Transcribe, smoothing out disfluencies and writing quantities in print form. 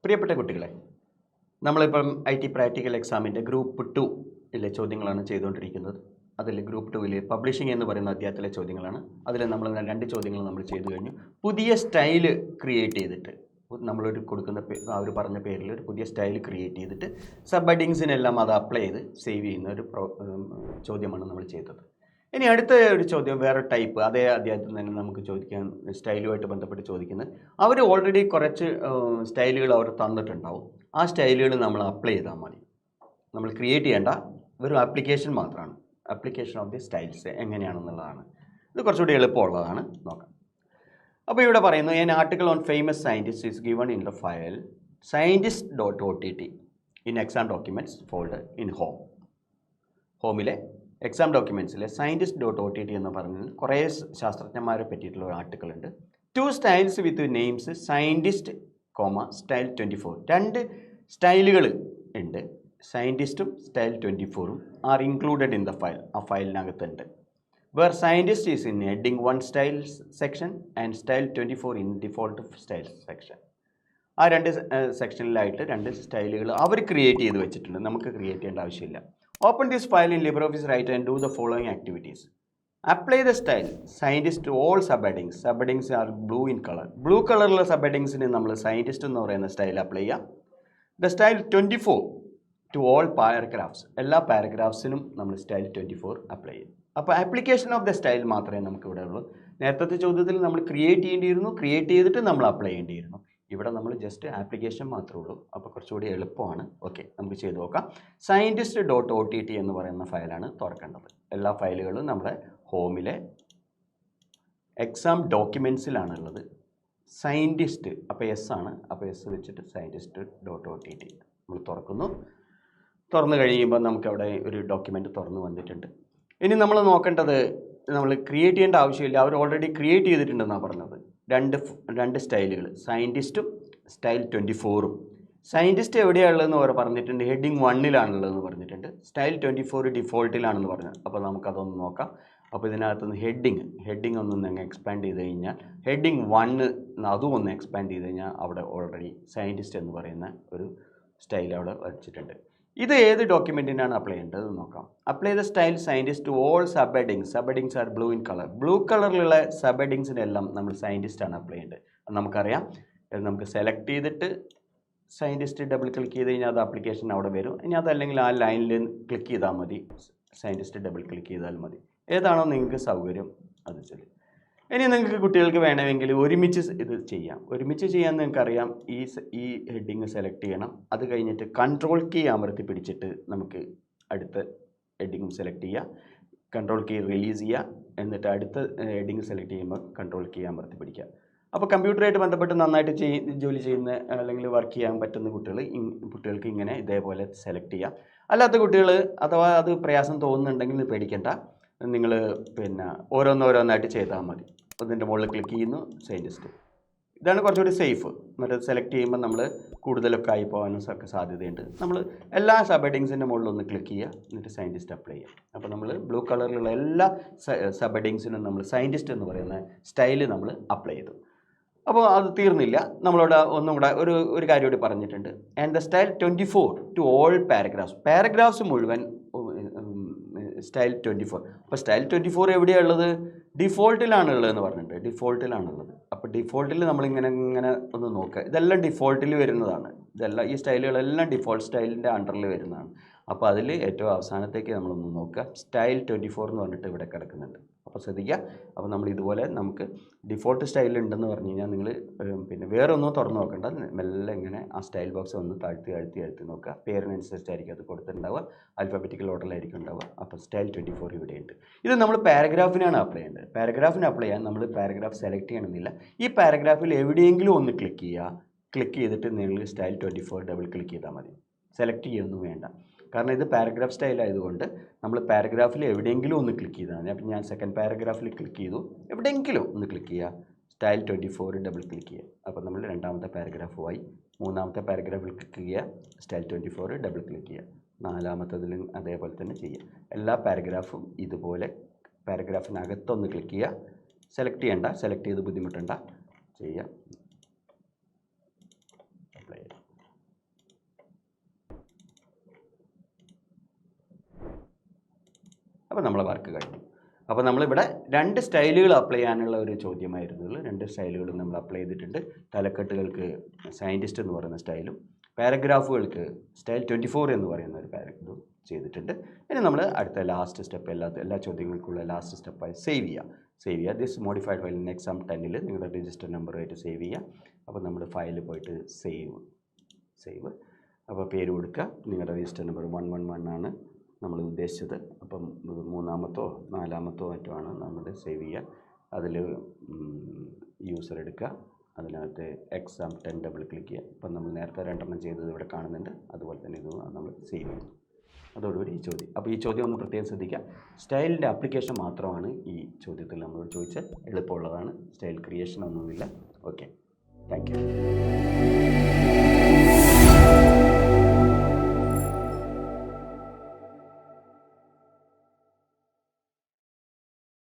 പ്രിയപ്പെട്ട കുട്ടികളെ, നമ്മളിപ്പം IT പ്രാക്ടിക്കൽ എക്സാമിൻ്റെ ഗ്രൂപ്പ് 2 ചോദ്യങ്ങളാണ് ചെയ്തുകൊണ്ടിരിക്കുന്നത്. അതിൽ ഗ്രൂപ്പ് 2 പബ്ലിഷിംഗ് എന്ന് പറയുന്ന അധ്യായത്തിലെ ചോദ്യങ്ങളാണ്. അതിൽ നമ്മൾ 2 ചോദ്യങ്ങൾ നമ്മൾ ചെയ്തു കഴിഞ്ഞു. പുതിയ സ്റ്റൈല് ക്രിയേറ്റ് ചെയ്തിട്ട് നമ്മളൊരു കൊടുക്കുന്ന അവർ പറഞ്ഞ പേരിൽ ഒരു പുതിയ സ്റ്റൈൽ ക്രിയേറ്റ് ചെയ്തിട്ട് സബ് ഹെഡിങ്സിനെല്ലാം അത് അപ്ലൈ ചെയ്ത് സേവ് ചെയ്യുന്ന ഒരു ചോദ്യമാണ് നമ്മൾ ചെയ്തത്. ഇനി അടുത്ത ഒരു ചോദ്യം വേറെ ടൈപ്പ്, അതേ അധ്യായത്തിൽ തന്നെ നമുക്ക് ചോദിക്കാൻ സ്റ്റൈലുമായിട്ട് ബന്ധപ്പെട്ട് ചോദിക്കുന്നത്. അവർ ഓൾറെഡി കുറച്ച് സ്റ്റൈലുകൾ അവർ തന്നിട്ടുണ്ടാവും. ആ സ്റ്റൈലുകൾ നമ്മൾ അപ്ലൈ ചെയ്താൽ മതി. നമ്മൾ ക്രിയേറ്റ് ചെയ്യേണ്ട, വെറും ആപ്ലിക്കേഷൻ മാത്രമാണ്. ആപ്ലിക്കേഷൻ ഓഫ് ദി സ്റ്റൈൽസ് എങ്ങനെയാണെന്നുള്ളതാണ്. ഇത് കുറച്ചുകൂടി എളുപ്പമുള്ളതാണ്, നോക്കാം. അപ്പോൾ ഇവിടെ പറയുന്നു, an article on famous scientist is given in the file scientist.ott in exam documents folder in ഹോമിലെ എക്സാം ഡോക്യുമെൻറ്റ്സിലെ scientist.ott എന്ന് പറഞ്ഞാൽ കുറേ ശാസ്ത്രജ്ഞന്മാരെ പറ്റിയിട്ടുള്ള ഒരു ആർട്ടിക്കിൾ ഉണ്ട്. 2 styles with names scientist, style 24. 2 സ്റ്റൈലുകൾ ഉണ്ട്, സയൻറ്റിസ്റ്റും സ്റ്റൈൽ 24ഉം are included in the file. ആ ഫയലിനകത്തുണ്ട്. Where scientist is in heading 1 style section and style 24 in default style section. ആ 2 സെക്ഷനിലായിട്ട് 2 സ്റ്റൈലുകൾ അവർ ക്രിയേറ്റ് ചെയ്ത് വെച്ചിട്ടുണ്ട്. നമുക്ക് ക്രിയേറ്റ് ചെയ്യേണ്ട ആവശ്യമില്ല. Open this file in LibreOffice Writer and do the following activities. Apply the style scientist to all subheadings. Subheadings are blue in color. Blue കളറിലുള്ള subheadingsന് നമ്മൾ scientist എന്ന് പറയുന്ന സ്റ്റൈൽ അപ്ലൈ ചെയ്യാം. The style 24 to all paragraphs. എല്ലാ പാരഗ്രാഫ്സിനും നമ്മൾ style 24 apply ചെയ്യും. അപ്പോൾ application of the style മാത്രമേ നമുക്ക് ഇവിടെ ഉള്ളൂ. നേരത്തെ ചോദ്യത്തിൽ നമ്മൾ ക്രിയേറ്റ് ചെയ്യേണ്ടിയിരുന്നു, ക്രിയേറ്റ് ചെയ്തിട്ട് നമ്മൾ അപ്ലൈ ചെയ്യേണ്ടിയിരുന്നു. ഇവിടെ നമ്മൾ ജസ്റ്റ് ആപ്ലിക്കേഷൻ മാത്രമേ ഉള്ളൂ. അപ്പോൾ കുറച്ചുകൂടി എളുപ്പമാണ്. ഓക്കെ, നമുക്ക് ചെയ്ത് നോക്കാം. scientist.ott എന്ന് പറയുന്ന ഫയലാണ് തുറക്കേണ്ടത്. എല്ലാ ഫയലുകളും നമ്മുടെ ഹോമിലെ എക്സാം ഡോക്യുമെൻറ്റ്സിലാണുള്ളത്. സയൻറ്റിസ്റ്റ്, അപ്പോൾ എസ് ആണ്. അപ്പോൾ എസ് വെച്ചിട്ട് scientist.ott നമ്മൾ തുറക്കുന്നു. തുറന്നു കഴിയുമ്പോൾ നമുക്കവിടെ ഒരു ഡോക്യുമെൻറ്റ് തുറന്നു വന്നിട്ടുണ്ട്. ഇനി നമ്മൾ നോക്കേണ്ടത്, നമ്മൾ ക്രിയേറ്റ് ചെയ്യേണ്ട ആവശ്യമില്ല, അവർ ഓൾറെഡി ക്രിയേറ്റ് ചെയ്തിട്ടുണ്ടെന്നാണ് പറഞ്ഞത്. രണ്ട് സ്റ്റൈലുകൾ, സയൻറ്റിസ്റ്റും സ്റ്റൈൽ 24ഉം. സയൻറ്റിസ്റ്റ് എവിടെയാണുള്ളതെന്ന് അവർ പറഞ്ഞിട്ടുണ്ട്, ഹെഡിങ് 1-ലാണുള്ളതെന്ന് പറഞ്ഞിട്ടുണ്ട്. സ്റ്റൈൽ 24 ഡിഫോൾട്ടിലാണെന്ന് പറഞ്ഞത്. അപ്പോൾ നമുക്കതൊന്ന് നോക്കാം. അപ്പോൾ ഇതിനകത്തുനിന്ന് ഹെഡിങ് ഒന്നൊന്ന് എക്സ്പാൻഡ് ചെയ്ത് കഴിഞ്ഞാൽ, ഹെഡിങ് 1 അതും ഒന്ന് എക്സ്പാൻഡ് ചെയ്ത് കഴിഞ്ഞാൽ അവിടെ ഓൾറെഡി സയൻറ്റിസ്റ്റ് എന്ന് പറയുന്ന ഒരു സ്റ്റൈൽ അവിടെ വച്ചിട്ടുണ്ട്. ഇത് ഏത് ഡോക്യുമെൻറ്റിനാണ് അപ്ലൈ ചെയ്യേണ്ടത് നോക്കാം. Apply the style scientist to all subheadings. Subheadings are blue in colour. Blue കളറിലുള്ള സബ് ഹെഡിങ്സിനെല്ലാം നമ്മൾ സയൻറ്റിസ്റ്റാണ് അപ്ലൈ ചെയ്യേണ്ടത്. അത് നമുക്കറിയാം. നമുക്ക് സെലക്ട് ചെയ്തിട്ട് സയൻറ്റിസ്റ്റ് ഡബിൾ ക്ലിക്ക് ചെയ്ത് കഴിഞ്ഞാൽ അത് ആപ്ലിക്കേഷൻ അവിടെ വരും. ഇനി അതല്ലെങ്കിൽ ആ ലൈനിൽ ക്ലിക്ക് ചെയ്താൽ മതി, സയൻറ്റിസ്റ്റ് ഡബിൾ ക്ലിക്ക് ചെയ്താൽ മതി. ഏതാണോ നിങ്ങൾക്ക് സൗകര്യം അത് ചെയ്യും. ഇനി നിങ്ങൾക്ക് കുട്ടികൾക്ക് വേണമെങ്കിൽ ഒരുമിച്ച് ഇത് ചെയ്യാം. ഒരുമിച്ച് ചെയ്യാൻ നിങ്ങൾക്കറിയാം. ഈ ഹെഡിങ് സെലക്ട് ചെയ്യണം. അത് കഴിഞ്ഞിട്ട് കൺട്രോൾ കീ അമർത്തി പിടിച്ചിട്ട് നമുക്ക് അടുത്ത ഹെഡിങ് സെലക്ട് ചെയ്യുക. കൺട്രോൾ കീ റിലീസ് ചെയ്യുക. എന്നിട്ട് അടുത്ത ഹെഡിങ് സെലക്ട് ചെയ്യുമ്പോൾ കൺട്രോൾ കീ അമർത്തി പിടിക്കുക. അപ്പോൾ കമ്പ്യൂട്ടറായിട്ട് ബന്ധപ്പെട്ട് നന്നായിട്ട് ജോലി ചെയ്യുന്ന അല്ലെങ്കിൽ വർക്ക് ചെയ്യാൻ പറ്റുന്ന കുട്ടികൾക്ക് ഇങ്ങനെ ഇതേപോലെ സെലക്ട് ചെയ്യാം. അല്ലാത്ത കുട്ടികൾ അഥവാ അത് പ്രയാസം തോന്നുന്നുണ്ടെങ്കിൽ പേടിക്കേണ്ട. നിങ്ങൾ ഓരോന്നോരോന്നായിട്ട് ചെയ്താൽ മതി. അതിൻ്റെ മുകളിൽ ക്ലിക്ക് ചെയ്യുന്നു, സയൻറ്റിസ്റ്റ്. ഇതാണ് കുറച്ചുകൂടി സേഫ്. എന്നിട്ട് സെലക്ട് ചെയ്യുമ്പോൾ നമ്മൾ കൂടുതലൊക്കെ ആയി പോകാനും ഒക്കെ സാധ്യതയുണ്ട്. നമ്മൾ എല്ലാ സബ് ഹെഡിങ്സിൻ്റെ മുകളിലൊന്ന് ക്ലിക്ക് ചെയ്യുക, എന്നിട്ട് സയൻറ്റിസ്റ്റ് അപ്ലൈ ചെയ്യുക. അപ്പോൾ നമ്മൾ ബ്ലൂ കളറിലുള്ള എല്ലാ സബ് ഹെഡിങ്സിനും നമ്മൾ സയൻറ്റിസ്റ്റ് എന്ന് പറയുന്ന സ്റ്റൈല് നമ്മൾ അപ്ലൈ ചെയ്തു. അപ്പോൾ അത് തീർന്നില്ല. നമ്മളോട് ഒന്നും കൂടെ ഒരു കാര്യം കൂടി പറഞ്ഞിട്ടുണ്ട്. And the style 24 to all paragraphs മുഴുവൻ സ്റ്റൈൽ 24. അപ്പോൾ സ്റ്റൈൽ 24 എവിടെയാണ് ഉള്ളത്? ഡിഫോൾട്ടിലാണുള്ളതെന്ന് പറഞ്ഞിട്ടുണ്ട്. ഡിഫോൾട്ടിലാണുള്ളത്. അപ്പോൾ ഡിഫോൾട്ടിൽ നമ്മളിങ്ങനെ ഒന്ന് നോക്കുക. ഇതെല്ലാം ഡിഫോൾട്ടിൽ വരുന്നതാണ്. ഈ സ്റ്റൈലുകളെല്ലാം ഡിഫോൾട്ട് സ്റ്റൈലിൻ്റെ അണ്ടറിൽ വരുന്നതാണ്. അപ്പോൾ അതിൽ ഏറ്റവും അവസാനത്തേക്ക് നമ്മളൊന്ന് നോക്കുക. സ്റ്റൈൽ 24 എന്ന് പറഞ്ഞിട്ട് ഇവിടെ കിടക്കുന്നുണ്ട്. അപ്പോൾ ശ്രദ്ധിക്കുക. അപ്പോൾ നമ്മൾ ഇതുപോലെ നമുക്ക് ഡിഫോൾട്ട് സ്റ്റൈലുണ്ടെന്ന് പറഞ്ഞു കഴിഞ്ഞാൽ നിങ്ങൾ വേറെ ഒന്നും തുറന്ന് നോക്കണ്ട. മെല്ലെ ഇങ്ങനെ ആ സ്റ്റൈൽ ബോക്സ് ഒന്ന് താഴ്ത്തി നോക്കുക. പേരിനനുസരിച്ചായിരിക്കും അത് കൊടുത്തിട്ടുണ്ടാവുക. ആൽഫബറ്റിക്കൽ ഓർഡറിലായിരിക്കും ഉണ്ടാവുക. അപ്പോൾ സ്റ്റൈൽ 24 ഇവിടെയുണ്ട്. ഇത് നമ്മൾ പാരഗ്രാഫിനാണ് അപ്ലൈ ചെയ്യേണ്ടത്. പാരഗ്രാഫിന് അപ്ലൈ ചെയ്യാൻ നമ്മൾ പാരഗ്രാഫ് സെലക്ട് ചെയ്യണമെന്നില്ല. ഈ പാരഗ്രാഫിൽ എവിടെയെങ്കിലും ഒന്ന് ക്ലിക്ക് ചെയ്യുക. ക്ലിക്ക് ചെയ്തിട്ട് നിങ്ങൾ സ്റ്റൈൽ 24 ഡബിൾ ക്ലിക്ക് ചെയ്താൽ മതി. സെലക്ട് ചെയ്യൊന്നും വേണ്ട. കാരണം ഇത് പാരഗ്രാഫ് സ്റ്റൈൽ ആയതുകൊണ്ട് നമ്മൾ പാരഗ്രാഫിൽ എവിടെയെങ്കിലും ഒന്ന് ക്ലിക്ക് ചെയ്താൽ മതി. അപ്പോൾ ഞാൻ സെക്കൻഡ് പാരഗ്രാഫിൽ ക്ലിക്ക് ചെയ്തു. എവിടെയെങ്കിലും ഒന്ന് ക്ലിക്ക് ചെയ്യുക, സ്റ്റൈൽ 24 ഡബിൾ ക്ലിക്ക് ചെയ്യുക. അപ്പോൾ നമ്മൾ രണ്ടാമത്തെ പാരഗ്രാഫുമായി. മൂന്നാമത്തെ പാരഗ്രാഫിൽ ക്ലിക്ക് ചെയ്യുക, സ്റ്റൈൽ 24 ഡബിൾ ക്ലിക്ക് ചെയ്യുക. നാലാമത്തതിലും അതേപോലെ തന്നെ ചെയ്യുക. എല്ലാ പാരഗ്രാഫും ഇതുപോലെ പാരഗ്രാഫിനകത്തൊന്ന് ക്ലിക്ക് ചെയ്യുക. സെലക്ട് ചെയ്യണ്ട, സെലക്ട് ചെയ്ത് ബുദ്ധിമുട്ടണ്ട, ചെയ്യുക. അപ്പോൾ നമ്മളെ വർക്ക് കഴിഞ്ഞു. അപ്പോൾ നമ്മളിവിടെ 2 സ്റ്റൈലുകൾ അപ്ലൈ ചെയ്യാനുള്ള ഒരു ചോദ്യമായിരുന്നുള്ളൂ. 2 സ്റ്റൈലുകളും നമ്മൾ അപ്ലൈ ചെയ്തിട്ടുണ്ട്. തലക്കെട്ടുകൾക്ക് സയൻറ്റിസ്റ്റ് എന്ന് പറയുന്ന സ്റ്റൈലും പാരഗ്രാഫുകൾക്ക് സ്റ്റൈൽ 24 എന്ന് പറയുന്ന ഒരു പാരഗ്രാഫും ചെയ്തിട്ടുണ്ട്. ഇനി നമ്മൾ അടുത്ത ലാസ്റ്റ് സ്റ്റെപ്പ് എല്ലാ ചോദ്യങ്ങൾക്കുള്ള ലാസ്റ്റ് സ്റ്റെപ്പായി സേവ് ചെയ്യുക. ദിസ് മോഡിഫൈഡ് ഫയൽ എക്സാം 10ൽ നിങ്ങളുടെ രജിസ്റ്റർ നമ്പറുമായിട്ട് സേവ് ചെയ്യുക. അപ്പോൾ നമ്മൾ ഫയലിൽ പോയിട്ട് സേവ് അപ്പോൾ പേര് കൊടുക്കുക. നിങ്ങളുടെ രജിസ്റ്റർ നമ്പർ 111 ആണ് നമ്മൾ ഉദ്ദേശിച്ചത്. അപ്പം 3-ാമത്തോ 4-ാമത്തോ മറ്റോ ആണ് നമ്മൾ സേവ് ചെയ്യുക. അതിൽ യൂസർ എടുക്കുക. അതിനകത്ത് എക്സാം 10 ഡബിൾ ക്ലിക്ക് ചെയ്യുക. ഇപ്പം നമ്മൾ നേരത്തെ 2 ചെയ്തത് ഇവിടെ കാണുന്നുണ്ട്. അതുപോലെ തന്നെ ഇത് നമ്മൾ സേവ് ചെയ്യും. അതോടുകൂടി ഈ ചോദ്യം. അപ്പോൾ ഈ ചോദ്യം ഒന്ന് പ്രത്യേകം ശ്രദ്ധിക്കുക. സ്റ്റൈലിൻ്റെ ആപ്ലിക്കേഷൻ മാത്രമാണ് ഈ ചോദ്യത്തിൽ നമ്മളോട് ചോദിച്ചാൽ എളുപ്പമുള്ളതാണ്. സ്റ്റൈൽ ക്രിയേഷൻ ഒന്നുമില്ല. Okay, thank you.